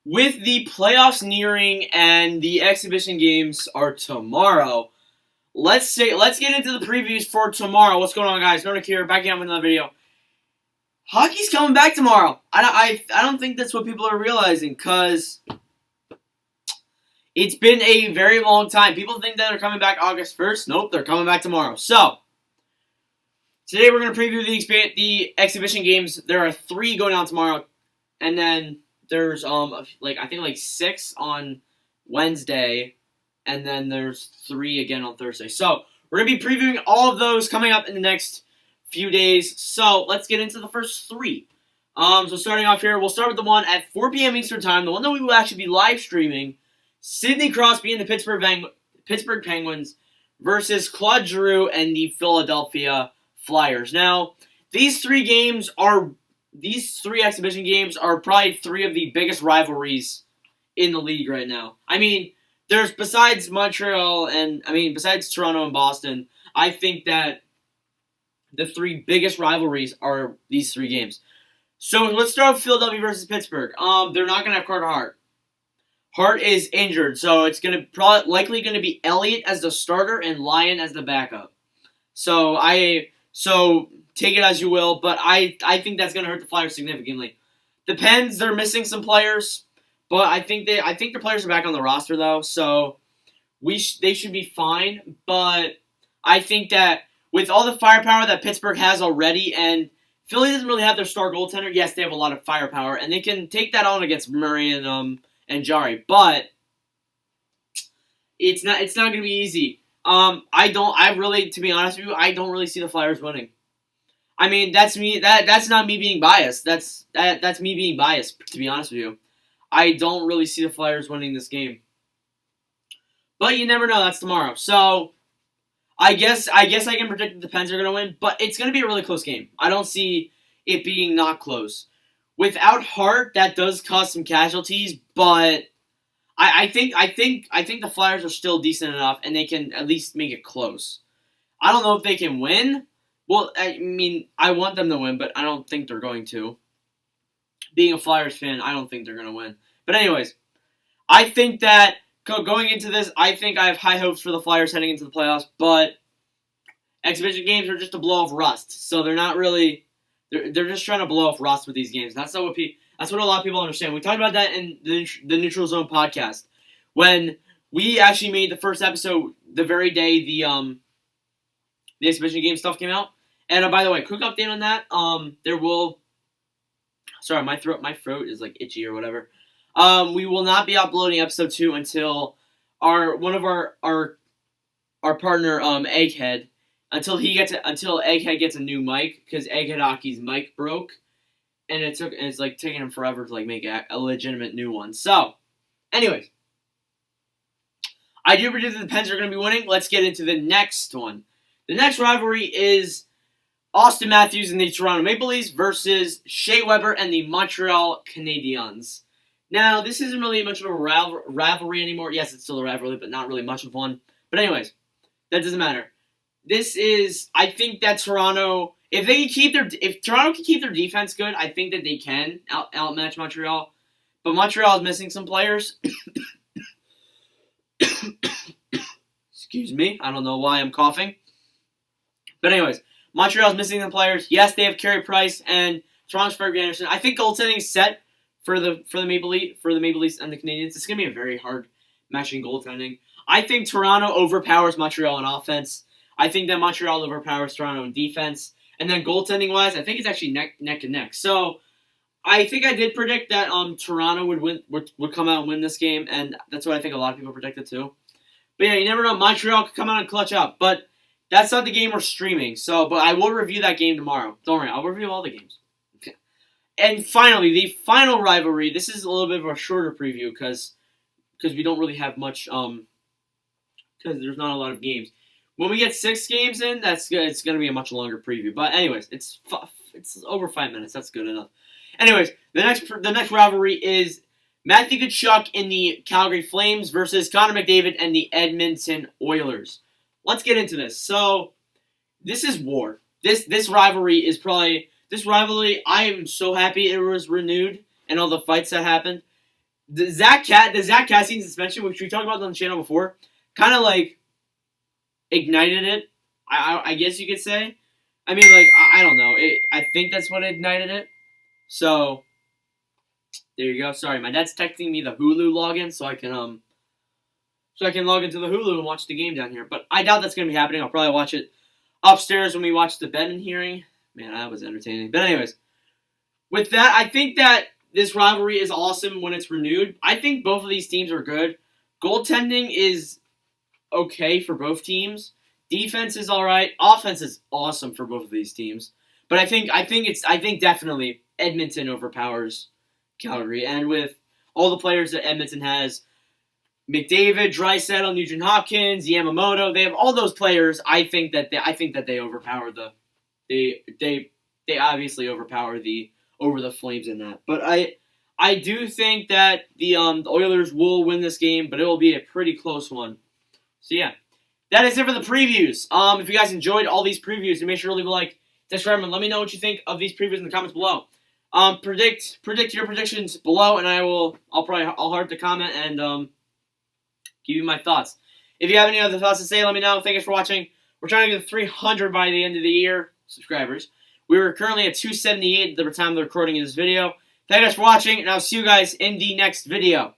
with the playoffs nearing and the exhibition games are tomorrow, let's get into the previews for tomorrow. What's going on, guys? Nordic here, back again with another video. Hockey's coming back tomorrow. I don't think that's what people are realizing, because it's been a very long time. People think that they're coming back August 1st. Nope, they're coming back tomorrow. So, today we're going to preview the exhibition games. There are 3 going on tomorrow, and then there's I think 6 on Wednesday, and then there's 3 again on Thursday. So, we're going to be previewing all of those coming up in the next few days. So, let's get into the first 3. So starting off here, we'll start with the one at 4 p.m. Eastern Time, the one that we will actually be live streaming. Sidney Crosby and the Pittsburgh Penguins versus Claude Giroux and the Philadelphia Flyers. Now, these 3 exhibition games are probably 3 of the biggest rivalries in the league right now. I mean, besides Toronto and Boston, I think that the 3 biggest rivalries are these 3 games. So let's start with Philadelphia versus Pittsburgh. They're not going to have Carter Hart. Hart is injured, so it's likely going to be Elliott as the starter and Lyon as the backup. So take it as you will, but I think that's going to hurt the Flyers significantly. Depends, they're missing some players, but I think their players are back on the roster though, so they should be fine. But I think that with all the firepower that Pittsburgh has already, and Philly doesn't really have their star goaltender. Yes, they have a lot of firepower, and they can take that on against Murray and Jari, but it's not going to be easy. To be honest with you, I don't really see the Flyers winning. I mean, that's me. That's not me being biased. That's me being biased, to be honest with you. I don't really see the Flyers winning this game. But you never know. That's tomorrow. So I guess I can predict that the Pens are going to win, but it's going to be a really close game. I don't see it being not close. Without Hart, that does cause some casualties, but I think the Flyers are still decent enough, and they can at least make it close. I don't know if they can win. Well, I mean, I want them to win, but I don't think they're going to. Being a Flyers fan, I don't think they're going to win. But anyways, I think that going into this, I think I have high hopes for the Flyers heading into the playoffs, but exhibition games are just to blow off rust, so they're not really. They're just trying to blow off rust with these games. That's what a lot of people understand. We talked about that in the Neutral Zone podcast when we actually made the first episode the very day the exhibition game stuff came out. And by the way, quick update on that. Sorry, my throat is like itchy or whatever. We will not be uploading episode 2 until our partner Egghead. Until Egghead gets a new mic, because Egghead Hockey's mic broke, and it's taking him forever to make a legitimate new one. So, anyways, I do predict that the Pens are going to be winning. Let's get into the next one. The next rivalry is Austin Matthews and the Toronto Maple Leafs versus Shea Weber and the Montreal Canadiens. Now, this isn't really much of a rivalry anymore. Yes, it's still a rivalry, but not really much of one. But anyways, that doesn't matter. I think that Toronto, if Toronto can keep their defense good, I think that they can outmatch Montreal. But Montreal is missing some players. Excuse me, I don't know why I'm coughing. But anyways, Montreal's missing some players. Yes, they have Carey Price and Toronto's Frederik Anderson. I think goaltending is set for the Maple Leafs and the Canadiens. It's gonna be a very hard matching goaltending. I think Toronto overpowers Montreal in offense. I think that Montreal overpowers Toronto in defense. And then goaltending-wise, I think it's actually neck and neck. So I think I did predict that Toronto would come out and win this game, and that's what I think a lot of people predicted too. But yeah, you never know. Montreal could come out and clutch up. But that's not the game we're streaming. But I will review that game tomorrow. Don't worry, I'll review all the games. Okay. And finally, the final rivalry. This is a little bit of a shorter preview because we don't really have much, because there's not a lot of games. When we get 6 games in, it's going to be a much longer preview. But anyways, it's over 5 minutes. That's good enough. Anyways, the next rivalry is Matthew Tkachuk in the Calgary Flames versus Connor McDavid and the Edmonton Oilers. Let's get into this. So, this is war. This rivalry, I am so happy it was renewed and all the fights that happened. the Zach Cassian suspension, which we talked about on the channel before, kind of like ignited it. I guess you could say. I mean, like I don't know. I think that's what ignited it. So there you go. Sorry, my dad's texting me the Hulu login so I can log into the Hulu and watch the game down here. But I doubt that's gonna be happening. I'll probably watch it upstairs when we watch the Bedman hearing. Man, that was entertaining. But anyways, with that, I think that this rivalry is awesome when it's renewed. I think both of these teams are good. Goaltending is okay for both teams. Defense is all right. Offense is awesome for both of these teams. But I think definitely Edmonton overpowers Calgary, and with all the players that Edmonton has, McDavid, Draisaitl, Nugent Hopkins, Yamamoto, they have all those players. I think that they overpower they obviously overpower over the Flames in that. But I do think that the Oilers will win this game, but it will be a pretty close one. So yeah, that is it for the previews. If you guys enjoyed all these previews, then make sure to leave a like, subscribe, and let me know what you think of these previews in the comments below. Predict your predictions below, and I'll heart the comment and give you my thoughts. If you have any other thoughts to say, let me know. Thank you for watching. We're trying to get to 300 by the end of the year, subscribers. We were currently at 278 at the time of the recording of this video. Thank you guys for watching, and I'll see you guys in the next video.